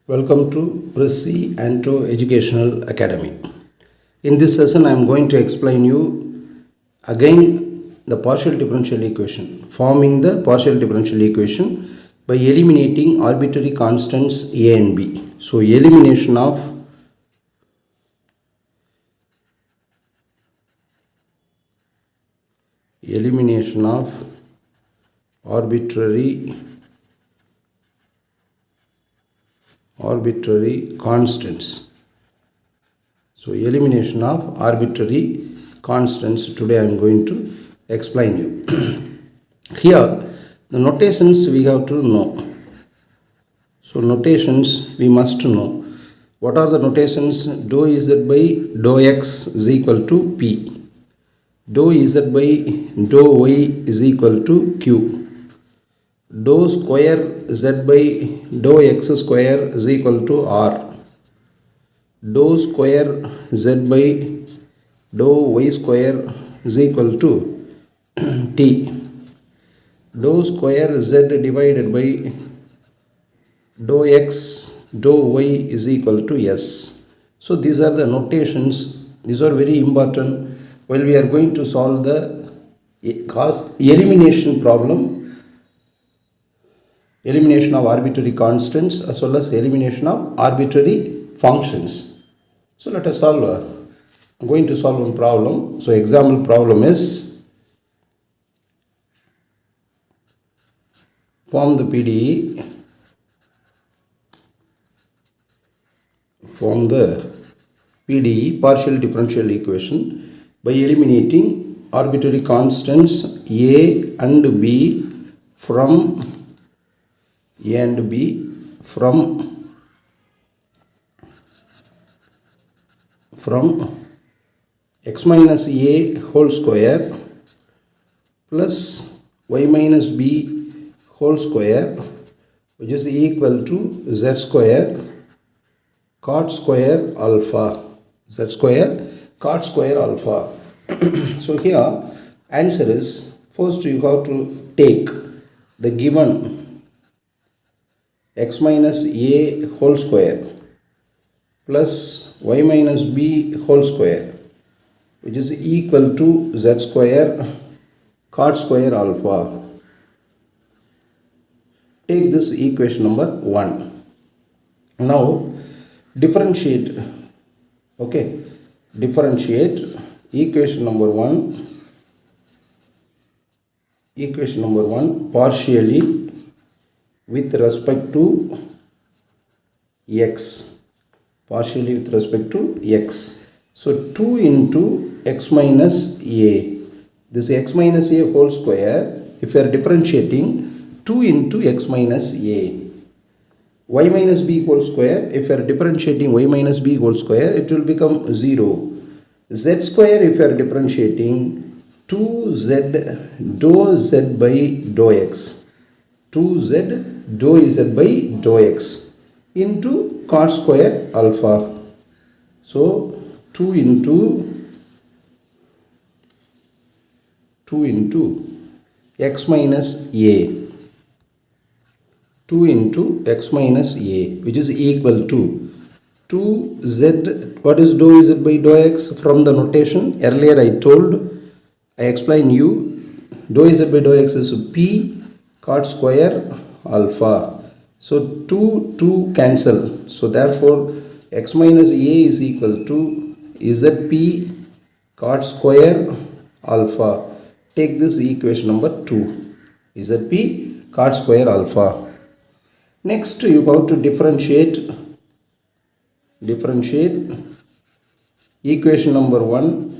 Welcome to PRISCI-ANTO Educational Academy. In this session, I am going to explain you again the partial differential equation, forming the partial differential equation by eliminating arbitrary constants a and b. So, elimination of arbitrary constants. So, elimination of arbitrary constants today I am going to explain you. Here the notations we have to know. So, notations we must know. What are the notations? Dou z by dou x is equal to p. Dou z by dou y is equal to q. Dou square z by dou x square is equal to r. Dou square z by dou y square is equal to t. Dou square z divided by dou x dou y is equal to s. So these are the notations. These are very important while we are going to solve the elimination problem. Elimination of arbitrary constants as well as elimination of arbitrary functions. So let us solve. I'm going to solve one problem. So example problem is form the PDE. Form the PDE partial differential equation by eliminating arbitrary constants a and b from x minus a whole square plus y minus b whole square, which is equal to z square cot square alpha. Z square cot square alpha. So here answer is, first you have to take the given x minus a whole square plus y minus b whole square, which is equal to z square cot square alpha. Take this equation number 1. Now differentiate. Okay, differentiate equation number 1 partially with respect to x. Partially with respect to x. So 2 into x minus a. This x minus a whole square, if you are differentiating, 2 into x minus a. Y minus b whole square, if you are differentiating y minus b whole square, it will become 0. Z square, if you are differentiating, 2z dou z by dou x. 2z dou z by dou x into cot square alpha. So 2 into x minus a. 2 into x minus a, which is equal to 2z. What is dou z by dou x from the notation? Earlier I explained you dou z by dou x is p cot square alpha. So 2 cancel. So therefore x minus a is equal to zp cot square alpha. Take this equation number 2. Zp cot square alpha. Next you have to differentiate equation number 1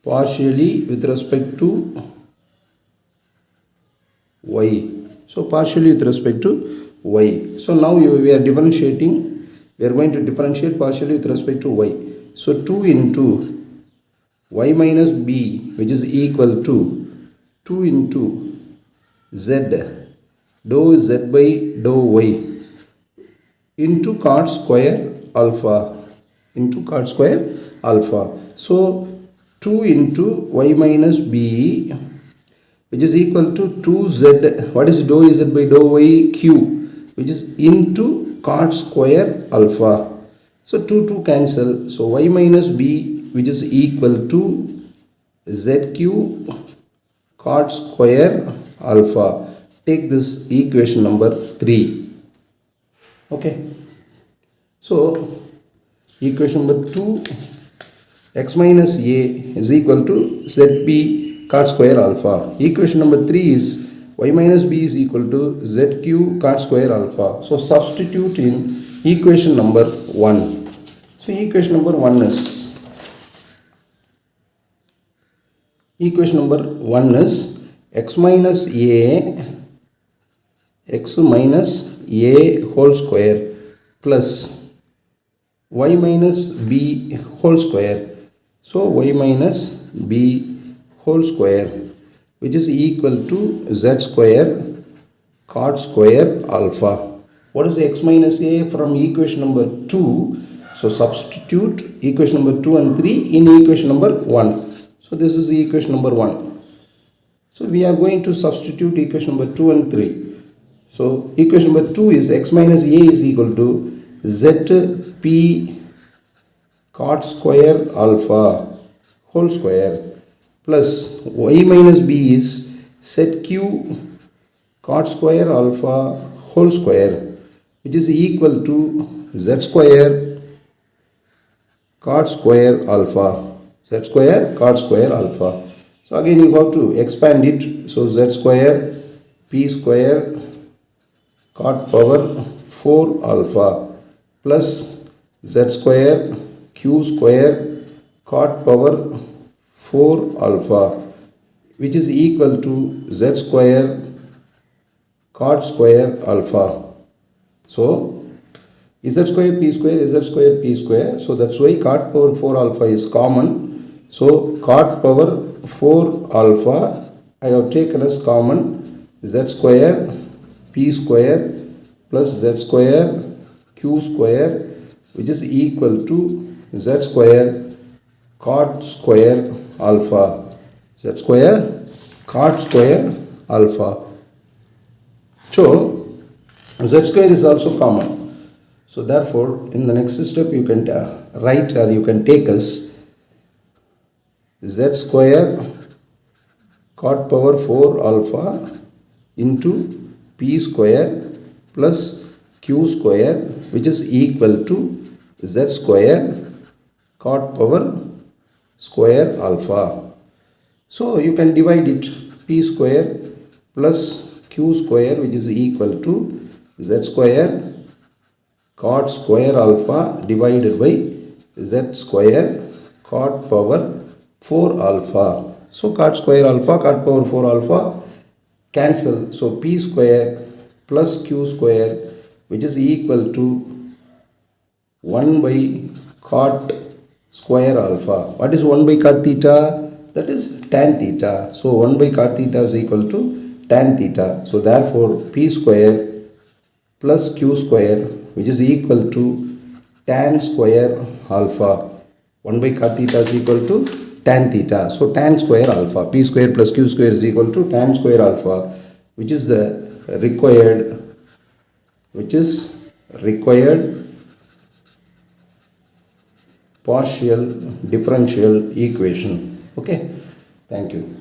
partially with respect to y. So partially with respect to y. So now we are differentiating. We are going to differentiate partially with respect to y. So 2 into y minus b, which is equal to 2 into z dou z by dou y into cot square alpha. So 2 into y minus b which is equal to 2z, what is dou z by dou y, q, which is into cot square alpha. So 2 cancel, so y minus b, which is equal to zq cot square alpha. Take this equation number 3. Okay, so equation number 2, x minus a is equal to zb cot square alpha. Equation number 3 is y minus b is equal to zq cot square alpha. So substitute in equation number 1. So equation number 1 is x minus a whole square plus y minus b whole square. So y minus b whole square, which is equal to z square cot square alpha. What is x minus a from equation number 2? So substitute equation number 2 and 3 in equation number 1. So this is equation number 1. So we are going to substitute equation number 2 and 3. So equation number 2 is x minus a is equal to zp cot square alpha whole square plus y minus b is zq cot square alpha whole square, which is equal to z square cot square alpha. Z square cot square alpha. So again you have to expand it. So z square p square cot power 4 alpha plus z square q square cot power 4 alpha, which is equal to z square cot square alpha. So z square p square, z square p square. So that's why cot power 4 alpha is common. So cot power 4 alpha I have taken as common, z square p square plus z square q square, which is equal to z square cot square alpha. Z square cot square alpha. So z square is also common. So therefore in the next step you can write or you can take as z square cot power 4 alpha into p square plus q square, which is equal to z square cot power square alpha. So you can divide it, p square plus q square, which is equal to z square cot square alpha divided by z square cot power 4 alpha. So cot square alpha, cot power 4 alpha cancel. So p square plus q square, which is equal to 1 by cot square alpha. What is 1 by cot theta? That is tan theta. So 1 by cot theta is equal to tan theta. So therefore p square plus q square, which is equal to tan square alpha. 1 by cot theta is equal to tan theta. So tan square alpha, p square plus q square is equal to tan square alpha, which is the required partial differential equation. Okay, thank you.